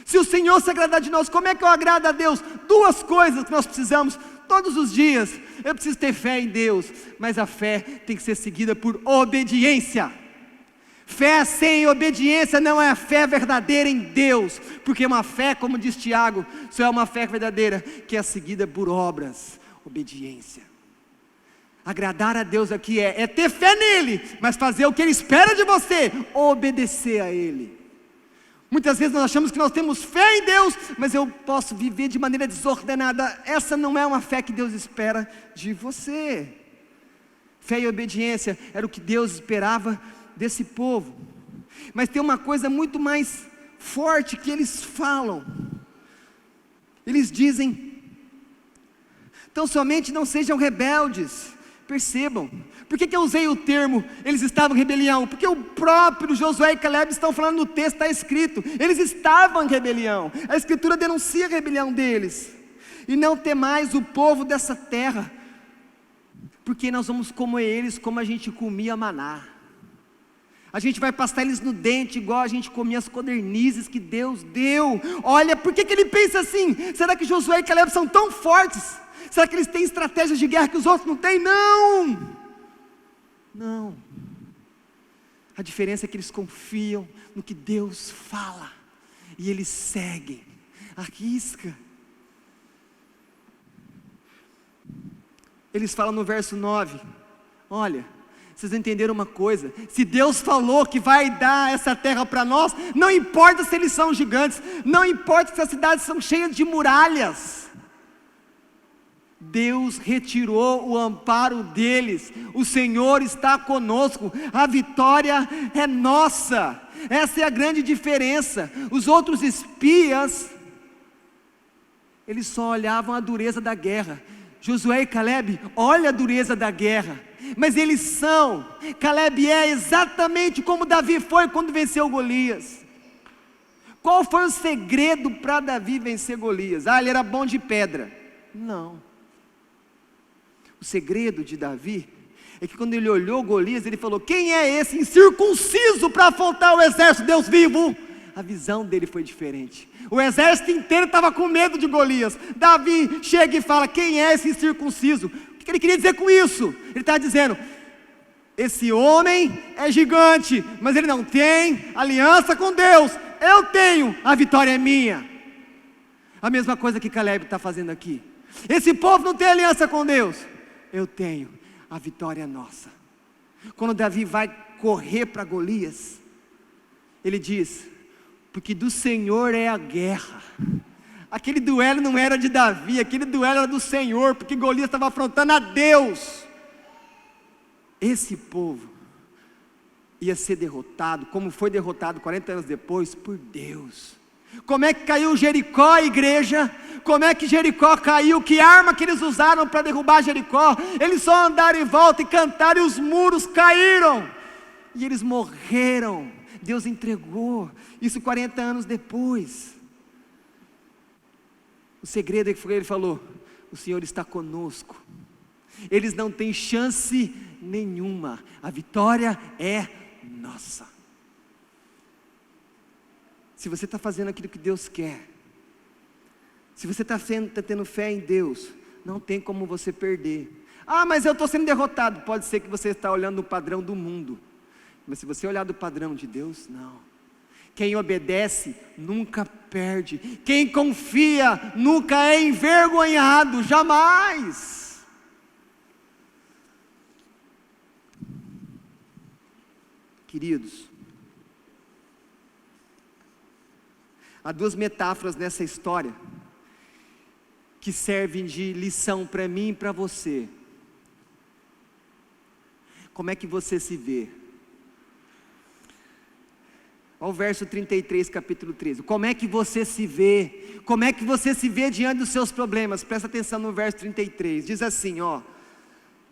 Se o Senhor se agradar de nós, como é que eu agrado a Deus? Duas coisas que nós precisamos todos os dias. Eu preciso ter fé em Deus, mas a fé tem que ser seguida por obediência. Fé sem obediência não é a fé verdadeira em Deus, porque uma fé, como diz Tiago, só é uma fé verdadeira que é seguida por obras. Obediência. Agradar a Deus aqui é ter fé nele, mas fazer o que ele espera de você, obedecer a ele. Muitas vezes nós achamos que nós temos fé em Deus, mas eu posso viver de maneira desordenada. Essa não é uma fé que Deus espera de você. Fé e obediência era o que Deus esperava desse povo. Mas tem uma coisa muito mais forte que eles falam. Eles dizem: então somente não sejam rebeldes. Percebam, por que eu usei o termo eles estavam em rebelião? Porque o próprio Josué e Caleb estão falando no texto, está escrito, eles estavam em rebelião. A escritura denuncia a rebelião deles. E não temais o povo dessa terra, porque nós vamos como eles, como a gente comia maná. A gente vai pastar eles no dente, igual a gente comia as codornizes que Deus deu. Olha, por que ele pensa assim? Será que Josué e Caleb são tão fortes? Será que eles têm estratégias de guerra que os outros não têm? Não! Não. A diferença é que eles confiam no que Deus fala, e eles seguem, arrisca. Eles falam no verso 9, olha, vocês entenderam uma coisa, se Deus falou que vai dar essa terra para nós, não importa se eles são gigantes, não importa se as cidades são cheias de muralhas, Deus retirou o amparo deles, o Senhor está conosco, a vitória é nossa. Essa é a grande diferença. Os outros espias, eles só olhavam a dureza da guerra. Josué e Caleb, olha a dureza da guerra, mas eles são, Caleb é exatamente como Davi foi quando venceu Golias. Qual foi o segredo para Davi vencer Golias? Ele era bom de pedra? Não. O segredo de Davi é que quando ele olhou Golias, ele falou: quem é esse incircunciso para afrontar o exército de Deus vivo? A visão dele foi diferente. O exército inteiro estava com medo de Golias. Davi chega e fala: quem é esse incircunciso? O que ele queria dizer com isso? Ele está dizendo: esse homem é gigante, mas ele não tem aliança com Deus. Eu tenho, a vitória é minha. A mesma coisa que Caleb está fazendo aqui. Esse povo não tem aliança com Deus. Eu tenho, a vitória é nossa. Quando Davi vai correr para Golias, ele diz: porque do Senhor é a guerra. Aquele duelo não era de Davi, aquele duelo era do Senhor, porque Golias estava afrontando a Deus. Esse povo ia ser derrotado, como foi derrotado 40 anos depois, por Deus. Como é que caiu Jericó, igreja? Como é que Jericó caiu? Que arma que eles usaram para derrubar Jericó? Eles só andaram em volta e cantaram e os muros caíram. E eles morreram. Deus entregou. Isso 40 anos depois. O segredo é que ele falou: o Senhor está conosco. Eles não têm chance nenhuma. A vitória é nossa. Se você está fazendo aquilo que Deus quer, se você está tendo fé em Deus, não tem como você perder. Ah, mas eu estou sendo derrotado. Pode ser que você está olhando o padrão do mundo, mas se você olhar do padrão de Deus, não. Quem obedece nunca perde. Quem confia nunca é envergonhado, jamais. Queridos, há duas metáforas nessa história que servem de lição para mim e para você. Como é que você se vê? Olha o verso 33, capítulo 13. Como é que você se vê? Como é que você se vê diante dos seus problemas? Presta atenção no verso 33. Diz assim, ó: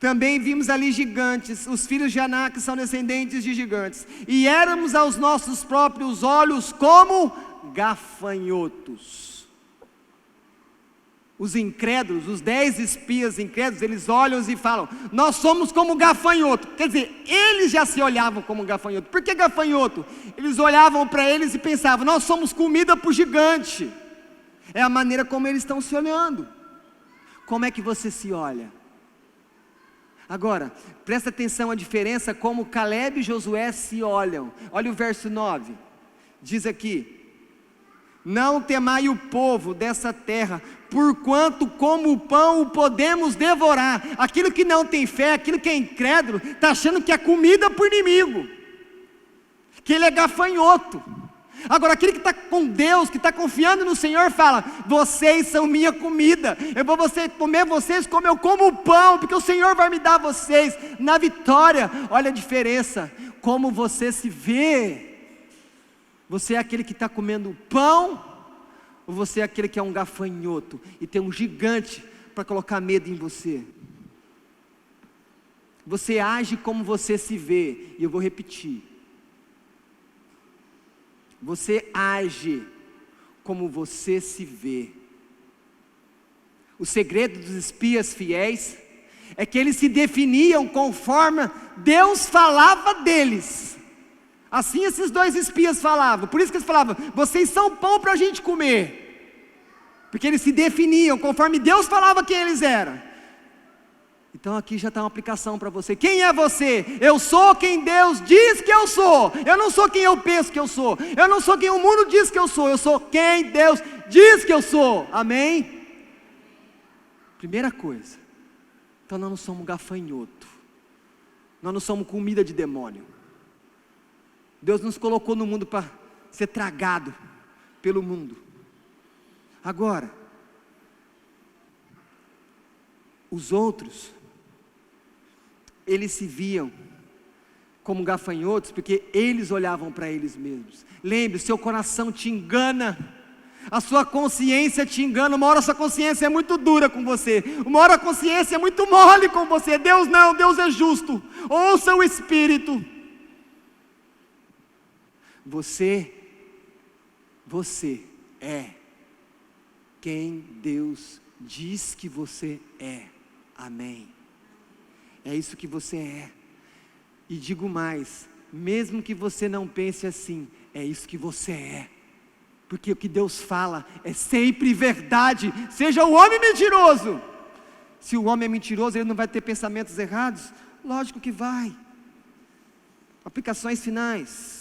também vimos ali gigantes, os filhos de Anak são descendentes de gigantes, e éramos aos nossos próprios olhos como gafanhotos. Os incrédulos, os 10 espias incrédulos, eles olham e falam: nós somos como gafanhoto. Quer dizer, eles já se olhavam como gafanhoto. Por que gafanhoto? Eles olhavam para eles e pensavam: nós somos comida para o gigante. É a maneira como eles estão se olhando. Como é que você se olha? Agora, presta atenção à diferença como Caleb e Josué se olham. Olha o verso 9, diz aqui: não temai o povo dessa terra, porquanto como o pão o podemos devorar. Aquilo que não tem fé, aquilo que é incrédulo, está achando que é comida para o inimigo, que ele é gafanhoto. Agora aquele que está com Deus, que está confiando no Senhor, fala: vocês são minha comida, eu vou comer vocês como eu como o pão, porque o Senhor vai me dar vocês na vitória. Olha a diferença, como você se vê. Você é aquele que está comendo pão, ou você é aquele que é um gafanhoto e tem um gigante para colocar medo em você? Você age como você se vê, e eu vou repetir: você age como você se vê. O segredo dos espias fiéis é que eles se definiam conforme Deus falava deles. Assim esses 2 espias falavam. Por isso que eles falavam: vocês são pão para a gente comer. Porque eles se definiam conforme Deus falava quem eles eram. Então aqui já está uma aplicação para você. Quem é você? Eu sou quem Deus diz que eu sou. Eu não sou quem eu penso que eu sou. Eu não sou quem o mundo diz que eu sou. Eu sou quem Deus diz que eu sou. Amém? Primeira coisa. Então nós não somos gafanhoto. Nós não somos comida de demônio. Deus nos colocou no mundo para ser tragado pelo mundo. Agora, os outros, eles se viam como gafanhotos, porque eles olhavam para eles mesmos. Lembre, seu coração te engana, a sua consciência te engana. Uma hora a sua consciência é muito dura com você, uma hora a consciência é muito mole com você. Deus não, Deus é justo. Ouça o Espírito. Você é quem Deus diz que você é. Amém? É isso que você é. E digo mais, mesmo que você não pense assim, é isso que você é. Porque o que Deus fala é sempre verdade. Seja o homem mentiroso. Se o homem é mentiroso, ele não vai ter pensamentos errados? Lógico que vai. Aplicações finais.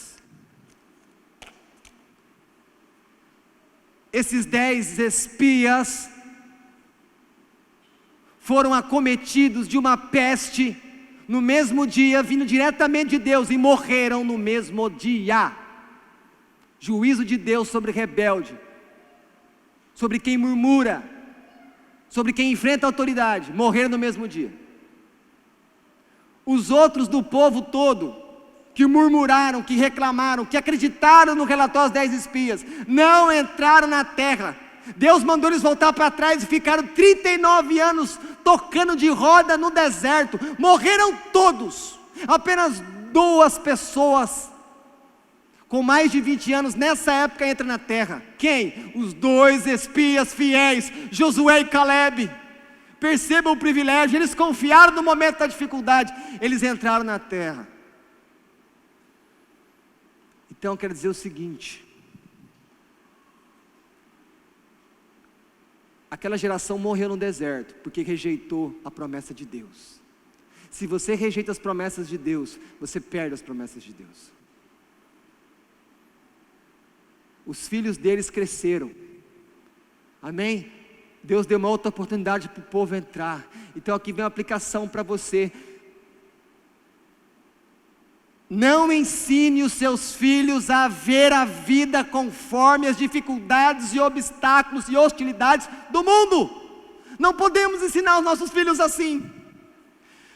Esses 10 espias foram acometidos de uma peste no mesmo dia, vindo diretamente de Deus, e morreram no mesmo dia. Juízo de Deus sobre rebelde, sobre quem murmura, sobre quem enfrenta a autoridade, morreram no mesmo dia. Os outros do povo todo que murmuraram, que reclamaram, que acreditaram no relatório dos 10 espias, não entraram na terra. Deus mandou eles voltar para trás e ficaram 39 anos tocando de roda no deserto. Morreram todos. Apenas 2 pessoas com mais de 20 anos nessa época entram na terra. Quem? Os 2 espias fiéis, Josué e Caleb. Percebam o privilégio, eles confiaram no momento da dificuldade, eles entraram na terra. Então eu quero dizer o seguinte: aquela geração morreu no deserto, porque rejeitou a promessa de Deus. Se você rejeita as promessas de Deus, você perde as promessas de Deus. Os filhos deles cresceram, amém? Deus deu uma outra oportunidade para o povo entrar. Então aqui vem uma aplicação para você. Não ensine os seus filhos a ver a vida conforme as dificuldades e obstáculos e hostilidades do mundo. Não podemos ensinar os nossos filhos assim.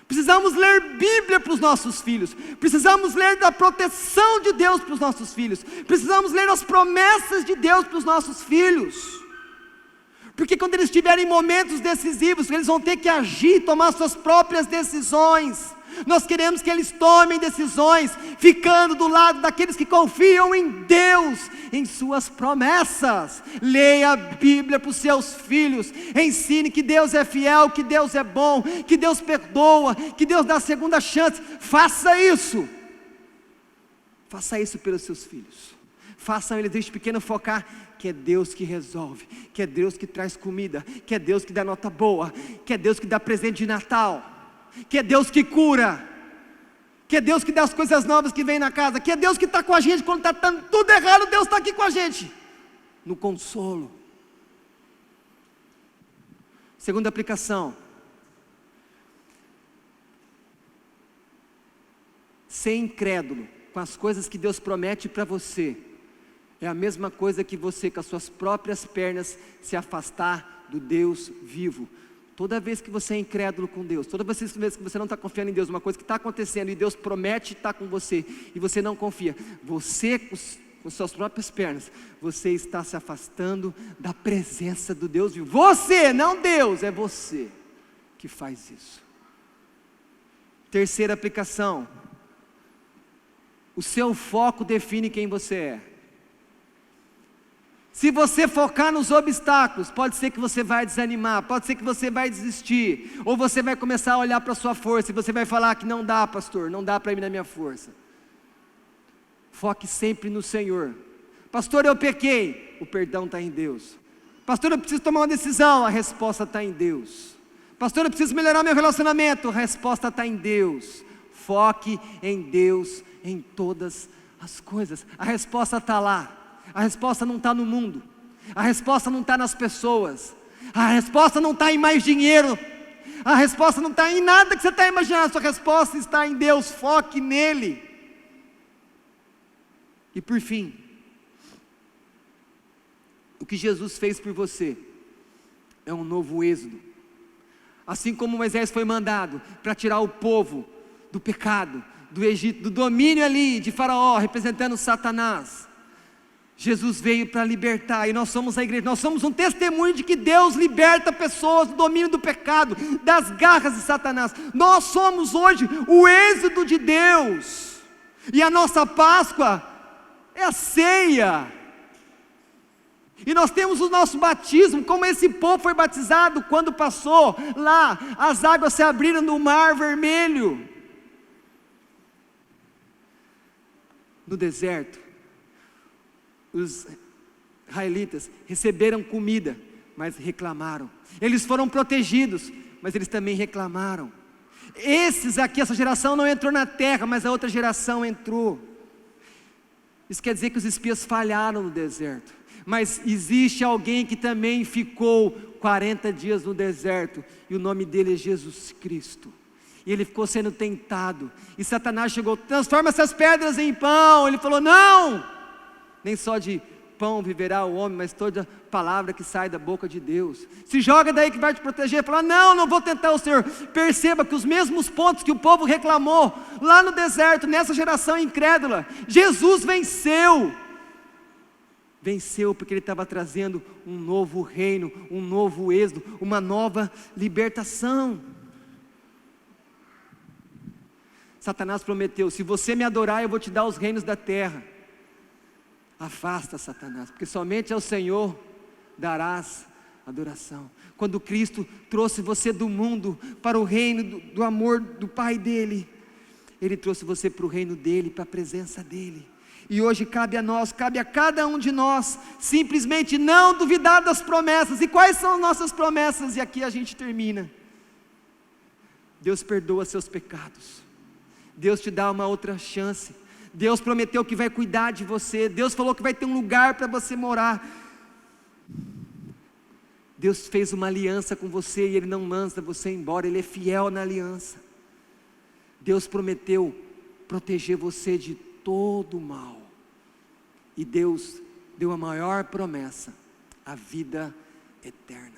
Precisamos ler Bíblia para os nossos filhos. Precisamos ler da proteção de Deus para os nossos filhos. Precisamos ler as promessas de Deus para os nossos filhos. Porque quando eles estiverem em momentos decisivos, eles vão ter que agir, tomar suas próprias decisões. Nós queremos que eles tomem decisões, ficando do lado daqueles que confiam em Deus, em suas promessas. Leia a Bíblia para os seus filhos, ensine que Deus é fiel, que Deus é bom, que Deus perdoa, que Deus dá segunda chance. Faça isso pelos seus filhos. Façam eles desde pequeno focar que é Deus que resolve, que é Deus que traz comida, que é Deus que dá nota boa, que é Deus que dá presente de Natal, que é Deus que cura, que é Deus que dá as coisas novas que vem na casa, que é Deus que está com a gente quando está tudo errado. Deus está aqui com a gente, no consolo. Segunda aplicação: ser incrédulo com as coisas que Deus promete para você é a mesma coisa que você com as suas próprias pernas se afastar do Deus vivo. Toda vez que você é incrédulo com Deus, toda vez que você não está confiando em Deus, uma coisa que está acontecendo e Deus promete estar com você e você não confia, você com suas próprias pernas, você está se afastando da presença do Deus vivo. Você, não Deus, é você que faz isso. Terceira aplicação: o seu foco define quem você é. Se você focar nos obstáculos, pode ser que você vai desanimar, pode ser que você vai desistir, ou você vai começar a olhar para a sua força e você vai falar que não dá, pastor, não dá para ir na minha força. Foque sempre no Senhor. Pastor, eu pequei, o perdão está em Deus. Pastor, eu preciso tomar uma decisão, a resposta está em Deus. Pastor, eu preciso melhorar meu relacionamento, a resposta está em Deus. Foque em Deus em todas as coisas, a resposta está lá. A resposta não está no mundo, a resposta não está nas pessoas, a resposta não está em mais dinheiro, a resposta não está em nada que você está imaginando, a sua resposta está em Deus. Foque nele. E por fim, o que Jesus fez por você é um novo êxodo. Assim como Moisés foi mandado para tirar o povo do pecado, do Egito, do domínio ali de Faraó, representando Satanás, Jesus veio para libertar, e nós somos a igreja, nós somos um testemunho de que Deus liberta pessoas do domínio do pecado, das garras de Satanás. Nós somos hoje o êxodo de Deus, e a nossa Páscoa é a ceia, e nós temos o nosso batismo, como esse povo foi batizado quando passou lá, as águas se abriram no Mar Vermelho, no deserto. Os israelitas receberam comida, mas reclamaram. Eles foram protegidos, mas eles também reclamaram. Esses aqui, essa geração não entrou na terra, mas a outra geração entrou. Isso quer dizer que os espias falharam no deserto. Mas existe alguém que também ficou 40 dias no deserto, e o nome dele é Jesus Cristo. E ele ficou sendo tentado, e Satanás chegou: transforma essas pedras em pão. Ele falou: não, nem só de pão viverá o homem, mas toda palavra que sai da boca de Deus. Se joga daí que vai te proteger. Fala, não vou tentar o Senhor. Perceba que os mesmos pontos que o povo reclamou lá no deserto, nessa geração incrédula, Jesus venceu. Venceu porque Ele estava trazendo um novo reino, um novo êxodo, uma nova libertação. Satanás prometeu, se você me adorar, eu vou te dar os reinos da terra. Afasta, Satanás, porque somente ao Senhor darás adoração. Quando Cristo trouxe você do mundo para o reino do amor do Pai dele, Ele trouxe você para o reino dele, para a presença dele. E hoje cabe a nós, cabe a cada um de nós, simplesmente não duvidar das promessas. E quais são as nossas promessas? E aqui a gente termina. Deus perdoa seus pecados. Deus te dá uma outra chance. Deus prometeu que vai cuidar de você. Deus falou que vai ter um lugar para você morar. Deus fez uma aliança com você e Ele não manda você embora. Ele é fiel na aliança. Deus prometeu proteger você de todo o mal. E Deus deu a maior promessa, a vida eterna.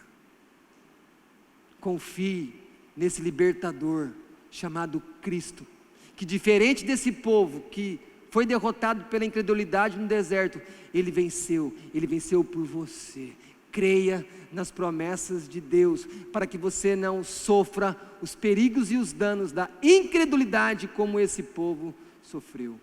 Confie nesse libertador chamado Cristo, que diferente desse povo que foi derrotado pela incredulidade no deserto, Ele venceu por você. Creia nas promessas de Deus, para que você não sofra os perigos e os danos da incredulidade como esse povo sofreu.